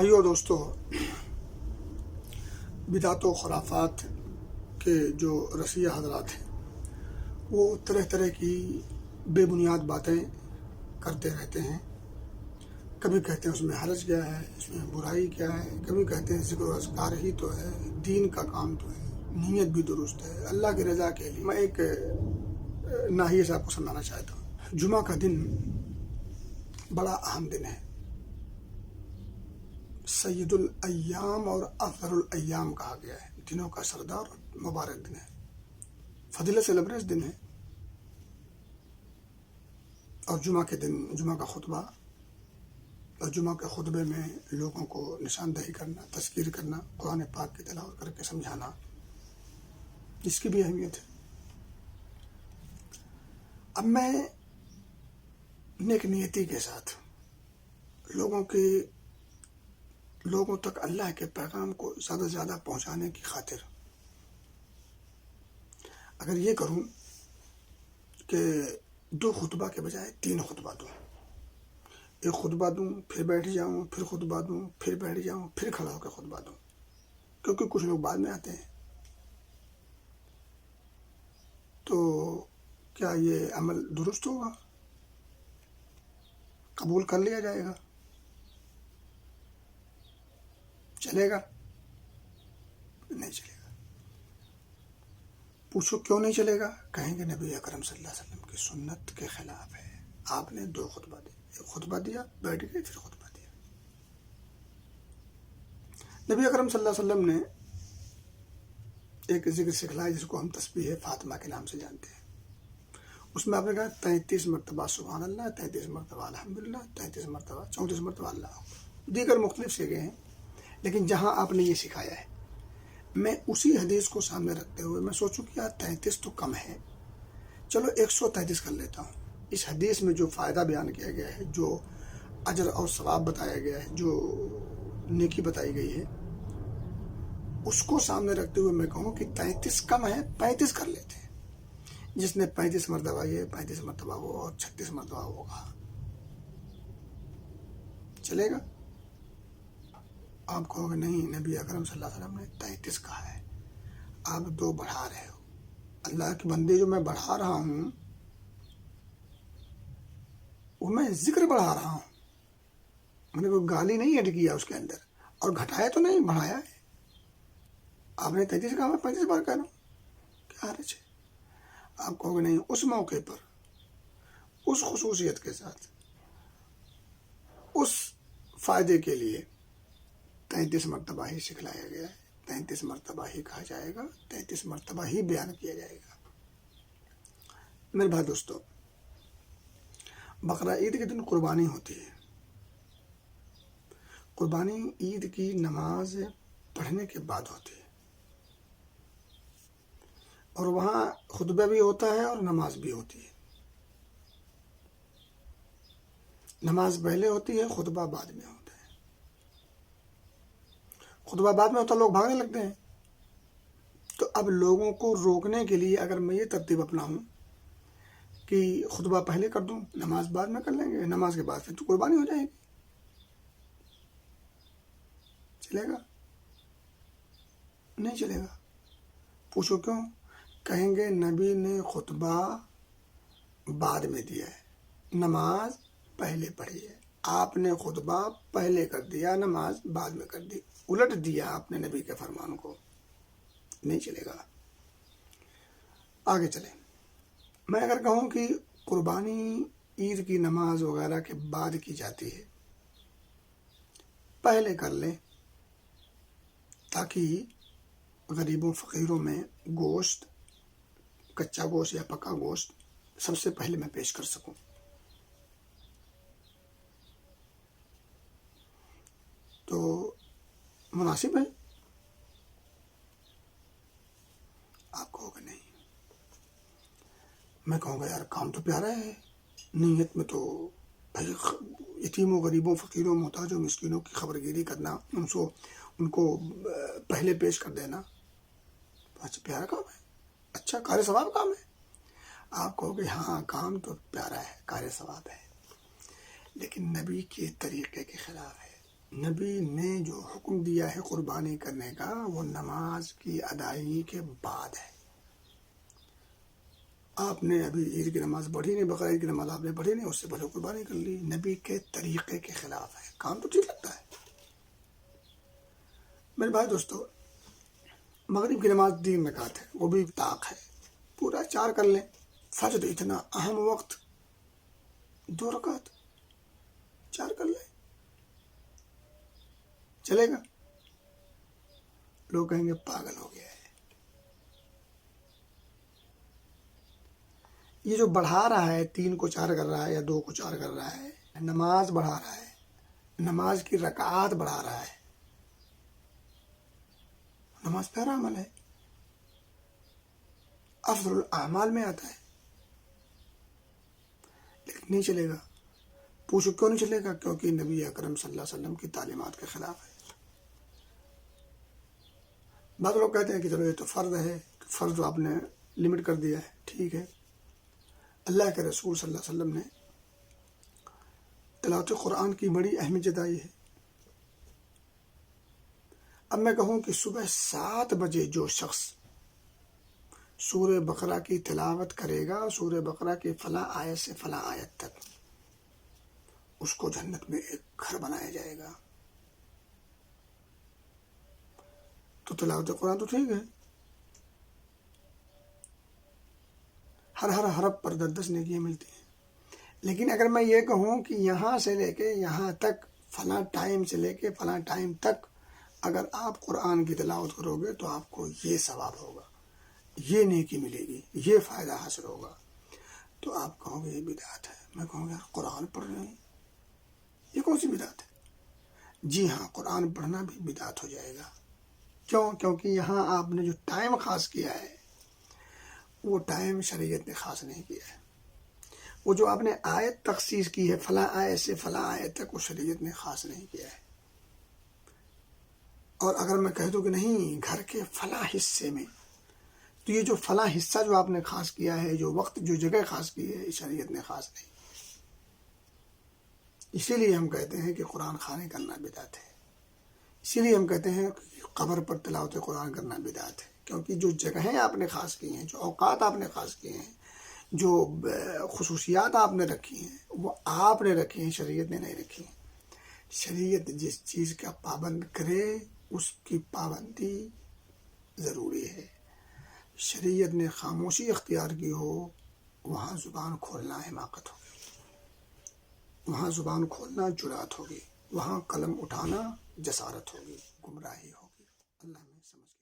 بھائیو اور دوستو، بدعت و خرافات کے جو رسیہ حضرات ہیں وہ طرح طرح کی بے بنیاد باتیں کرتے رہتے ہیں۔ کبھی کہتے ہیں اس میں حرج کیا ہے، اس میں برائی کیا ہے، کبھی کہتے ہیں ذکر و اذکار ہی تو ہے، دین کا کام تو ہے، نیت بھی درست ہے، اللہ کی رضا کے لیے۔ میں ایک ناحیے سے آپ کو سمجھانا چاہتا ہوں۔ جمعہ کا دن بڑا اہم دن ہے، سید الایام اور افضل الایام کہا گیا ہے، دنوں کا سردار اور مبارک دن ہے، فضیلت سے لبریز دن ہے۔ اور جمعہ کے دن جمعہ کا خطبہ اور جمعہ کے خطبے میں لوگوں کو نشاندہی کرنا، تذکیر کرنا، قرآن پاک کی تلاوت کر کے سمجھانا، اس کی بھی اہمیت ہے۔ اب میں نیک نیتی کے ساتھ لوگوں تک اللہ کے پیغام کو زیادہ سے زیادہ پہنچانے کی خاطر اگر یہ کروں کہ 2 خطبہ کے بجائے 3 خطبہ دوں، ایک خطبہ دوں پھر بیٹھ جاؤں، پھر خطبہ دوں پھر بیٹھ جاؤں، پھر کھڑا ہو کے خطبہ دوں، کیونکہ کچھ لوگ بعد میں آتے ہیں، تو کیا یہ عمل درست ہوگا؟ قبول کر لیا جائے گا؟ چلے گا؟ نہیں چلے گا۔ پوچھو کیوں نہیں چلے گا؟ کہیں گے نبی اکرم صلی اللہ علیہ وسلم کی سنت کے خلاف ہے، آپ نے 2 خطبہ دیے، ایک خطبہ دیا بیٹھ گئے پھر خطبہ دیا۔ نبی اکرم صلی اللہ علیہ وسلم نے ایک ذکر سکھلایا جس کو ہم تسبیح فاطمہ کے نام سے جانتے ہیں۔ اس میں آپ نے کہا 33 مرتبہ سبحان اللہ، 33 مرتبہ الحمدللہ، 33 مرتبہ 34 مرتبہ اللہ اکبر، دیگر مختلف سیغے ہیں، لیکن جہاں آپ نے یہ سکھایا ہے، میں اسی حدیث کو سامنے رکھتے ہوئے میں سوچوں کہ یار 33 تو کم ہے، چلو 133 کر لیتا ہوں۔ اس حدیث میں جو فائدہ بیان کیا گیا ہے، جو اجر اور ثواب بتایا گیا ہے، جو نیکی بتائی گئی ہے، اس کو سامنے رکھتے ہوئے میں کہوں کہ 33 کم ہے، 35 کر لیتے ہیں۔ جس نے 35 مرتبہ یہ، 35 مرتبہ وہ اور 36 مرتبہ وہ کہا، چلے گا؟ آپ کہو گے نہیں، نبی اکرم صلی اللہ علیہ وسلم نے 33 کہا ہے، آپ 2 بڑھا رہے ہو۔ اللہ کے بندے، جو میں بڑھا رہا ہوں وہ میں ذکر بڑھا رہا ہوں، میں نے کوئی گالی نہیں ایڈ کیا اس کے اندر، اور گھٹایا تو نہیں، بڑھایا ہے۔ آپ نے 33 کہا، میں 35 بار کہہ رہا ہوں، کیا حرج ہے؟ آپ کہو گے نہیں، اس موقع پر، اس خصوصیت کے ساتھ، اس فائدے کے لیے 33 مرتبہ ہی سکھلایا گیا ہے، 33 مرتبہ ہی کہا جائے گا، 33 مرتبہ ہی بیان کیا جائے گا۔ میرے بھائی دوستو، بقرہ عید کے دن قربانی ہوتی ہے۔ قربانی عید کی نماز پڑھنے کے بعد ہوتی ہے، اور وہاں خطبہ بھی ہوتا ہے اور نماز بھی ہوتی ہے۔ نماز پہلے ہوتی ہے، خطبہ بعد میں ہوتا ہے۔ خطبہ بعد میں ہوتا ہے، لوگ بھاگنے لگتے ہیں۔ تو اب لوگوں کو روکنے کے لیے اگر میں یہ ترتیب اپناؤں کہ خطبہ پہلے کر دوں، نماز بعد میں کر لیں گے، نماز کے بعد پھر تو قربانی ہو جائے گی، چلے گا؟ نہیں چلے گا۔ پوچھو کیوں؟ کہیں گے نبی نے خطبہ بعد میں دیا ہے، نماز پہلے پڑھی ہے، آپ نے خطبہ پہلے کر دیا، نماز بعد میں کر دی، الٹ دیا آپ نے نبی کے فرمان کو، نہیں چلے گا۔ آگے چلیں۔ میں اگر کہوں کہ قربانی عید کی نماز وغیرہ کے بعد کی جاتی ہے، پہلے کر لیں تاکہ غریبوں فقیروں میں گوشت، کچا گوشت یا پکا گوشت سب سے پہلے میں پیش کر سکوں، تو مناسب ہے؟ آپ کہو گے نہیں، میں کہوں گا یار کام تو پیارا ہے، نیت میں تو بھائی یتیموں، غریبوں، فقیروں، محتاجوں، مسکینوں کی خبرگیری کرنا، ان کو پہلے پیش کر دینا، اچھا پیارا کام ہے، اچھا کار ثواب کام ہے۔ آپ کہو گے ہاں کام تو پیارا ہے، کار ثواب ہے، لیکن نبی کے طریقے کے خلاف ہے، نبی نے جو حکم دیا ہے قربانی کرنے کا وہ نماز کی ادائیگی کے بعد ہے. آپ نے ابھی عید کی نماز پڑھی نہیں، بقرعید کی نماز آپ نے پڑھی نہیں، اس سے پہلے قربانی کر لی. نبی کے طریقے کے خلاف ہے. کام تو ٹھیک لگتا ہے. میرے بھائی دوستو، مغرب کی نماز 3 رکعت ہے، وہ بھی طاق ہے، پورا 4 کر لیں. فجر اتنا اہم وقت، 2 رکعت 4 کر لیں، چلے گا؟ لوگ کہیں گے پاگل ہو گیا ہے. یہ جو بڑھا رہا ہے، 3 کو 4 کر رہا ہے یا 2 کو 4 کر رہا ہے، نماز بڑھا رہا ہے، نماز کی رکعات بڑھا رہا ہے. نماز پیارا عمل ہے، افضل الاعمال میں آتا ہے، لیکن نہیں چلے گا. پوچھو کیوں نہیں چلے گا؟ کیونکہ نبی اکرم صلی اللہ علیہ وسلم کی تعلیمات کے خلاف ہے. بعض لوگ کہتے ہیں کہ چلو یہ تو فرض ہے، فرض تو آپ نے لمٹ کر دیا ہے. ٹھیک ہے، اللہ کے رسول صلی اللہ علیہ وسلم نے تلاوت قرآن کی بڑی اہمیت جتائی ہے. اب میں کہوں کہ صبح 7 بجے جو شخص سورہ بقرہ کی تلاوت کرے گا، سورہ بقرہ کی فلاں آیت سے فلاں آیت تک، اس کو جنت میں ایک گھر بنایا جائے گا. تو تلاوت قرآن تو ٹھیک ہے، ہر حرف پر 10 نیکیاں ملتی ہیں. لیکن اگر میں یہ کہوں کہ یہاں سے لے کے یہاں تک، فلاں ٹائم سے لے کے فلاں ٹائم تک اگر آپ قرآن کی تلاوت کرو گے تو آپ کو یہ ثواب ہوگا، یہ نیکی ملے گی، یہ فائدہ حاصل ہوگا، تو آپ کہو گے یہ بدعت ہے. میں کہوں گا قرآن پڑھ رہے ہیں، یہ کون سی بدعت ہے؟ جی ہاں، قرآن پڑھنا بھی بدعت ہو جائے گا. کیوں؟ کیونکہ یہاں آپ نے جو ٹائم خاص کیا ہے وہ ٹائم شریعت نے خاص نہیں کیا ہے. وہ جو آپ نے آیت تخصیص کی ہے، فلاں آیت سے فلاں آیت تک، وہ شریعت نے خاص نہیں کیا ہے. اور اگر میں کہہ دوں کہ نہیں گھر کے فلاں حصے میں، تو یہ جو فلاں حصہ جو آپ نے خاص کیا ہے، جو وقت جو جگہ خاص کی ہے، شریعت نے خاص نہیں. اسی لیے ہم کہتے ہیں کہ قرآن خوانی کرنا بدعت ہے. اسی لیے ہم کہتے ہیں کہ قبر پر تلاوت قرآن کرنا بدعت ہے. کیونکہ جو جگہیں آپ نے خاص کی ہیں، جو اوقات آپ نے خاص کیے ہیں، جو خصوصیات آپ نے رکھی ہیں، وہ آپ نے رکھی ہیں، شریعت نے نہیں رکھی ہیں. شریعت جس چیز کا پابند کرے اس کی پابندی ضروری ہے. شریعت نے خاموشی اختیار کی ہو، وہاں زبان کھولنا حماقت ہوگی، وہاں زبان کھولنا جرات ہوگی، وہاں قلم اٹھانا جسارت ہوگی، گمراہی ہوگی. اللہ میں سمجھ